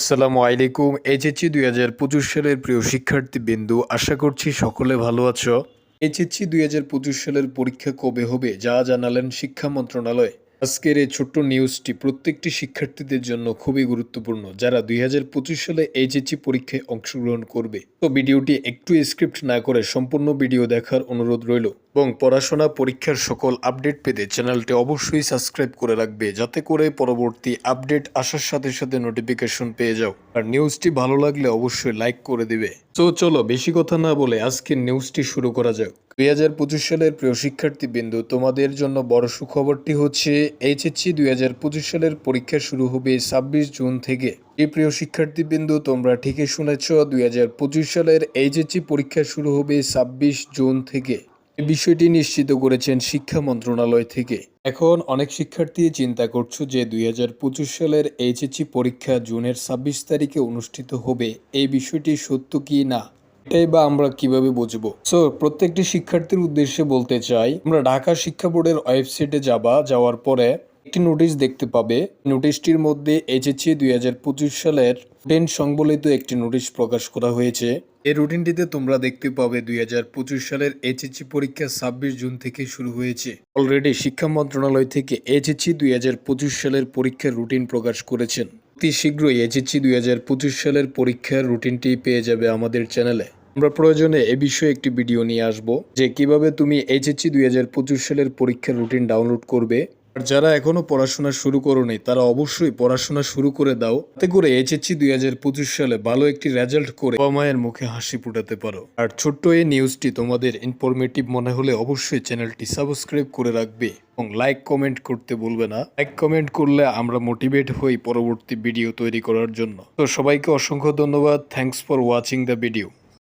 আসসালামু আলাইকুম। এইচএসসি 2025 সালের প্রিয় শিক্ষার্থীবৃন্দ, আশা করছি সকলে ভালো আছো। এইচএসসি 2025 সালের পরীক্ষা কবে হবে যা জানালেন শিক্ষা মন্ত্রণালয়। আজকের এই ছোট্ট নিউজটি প্রত্যেকটি শিক্ষার্থীদের জন্য খুবই গুরুত্বপূর্ণ যারা 2025 সালে এইচএসসি পরীক্ষায় অংশগ্রহণ করবে। তো ভিডিওটি একটু স্ক্রিপ্ট না করে সম্পূর্ণ ভিডিও দেখার অনুরোধ রইল এবং পড়াশোনা পরীক্ষার সকল আপডেট পেতে চ্যানেলটি অবশ্যই সাবস্ক্রাইব করে রাখবে যাতে করে পরবর্তী আপডেট আসার সাথে সাথে নোটিফিকেশন পেয়ে যাও। আর নিউজটি ভালো লাগলে অবশ্যই লাইক করে দিবে। তো চলো বেশি কথা না বলে আজকের নিউজটি শুরু করা যাক। 2025 সালের প্রিয় শিক্ষার্থীবৃন্দ, তোমাদের জন্য বড় সুখবরটি হচ্ছে এইচএসসি 2025 সালের পরীক্ষা শুরু হবে 26 জুন থেকে। এই প্রিয় শিক্ষার্থীবৃন্দ, তোমরা ঠিকই শুনেছ, 2025 সালের এইচএসসি পরীক্ষা শুরু হবে 26 জুন থেকে। এই বিষয়টি নিশ্চিত করেছেন শিক্ষা মন্ত্রণালয় থেকে। এখন অনেক শিক্ষার্থী চিন্তা করছো যে 2025 সালের এইচএসসি পরীক্ষা জুনের 26 তারিখে অনুষ্ঠিত হবে, এই বিষয়টি সত্য কি না এটাই বা আমরা কিভাবে বুঝবো। প্রত্যেকটি শিক্ষার্থীর উদ্দেশ্যে বলতে চাই, আমরা ঢাকা শিক্ষা বোর্ডের ওয়েবসাইটে যাওয়ার পরে একটি নোটিশ দেখতে পাবে। নোটিশটির মধ্যে এইচএসসি 2025 সালের রুটিন সংবলিত একটি নোটিশ প্রকাশ করা হয়েছে। এই রুটিনটিতে তোমরা দেখতে পাবে 2025 সালের এইচএসসি পরীক্ষা 26 জুন থেকে শুরু হয়েছে। অলরেডি শিক্ষা মন্ত্রণালয় থেকে এইচএসসি 2025 সালের পরীক্ষার রুটিন প্রকাশ করেছেন। অতি শীঘ্রই এইচএসসি 2025 সালের পরীক্ষার রুটিনটি পেয়ে যাবে আমাদের চ্যানেলে। আমরা প্রয়োজনে এ বিষয়ে একটি ভিডিও নিয়ে আসব যে কিভাবে তুমি এইচএসসি 2025 সালের পরীক্ষার রুটিন ডাউনলোড করবে। আর যারা এখনো পড়াশোনা শুরু করোনি তারা অবশ্যই পড়াশোনা শুরু করে দাও, তাতে করে এইচএসসি 2025 সালে ভালো একটি রেজাল্ট করে বাবা মায়ের মুখে হাসি ফুটাতে পারো। আর ছোট্ট এই নিউজটি তোমাদের ইনফরমেটিভ মনে হলে অবশ্যই চ্যানেলটি সাবস্ক্রাইব করে রাখবে এবং লাইক কমেন্ট করতে ভুলবে না। লাইক কমেন্ট করলে আমরা মোটিভেট হই পরবর্তী ভিডিও তৈরি করার জন্য। তো সবাইকে অসংখ্য ধন্যবাদ। Thanks for watching the video.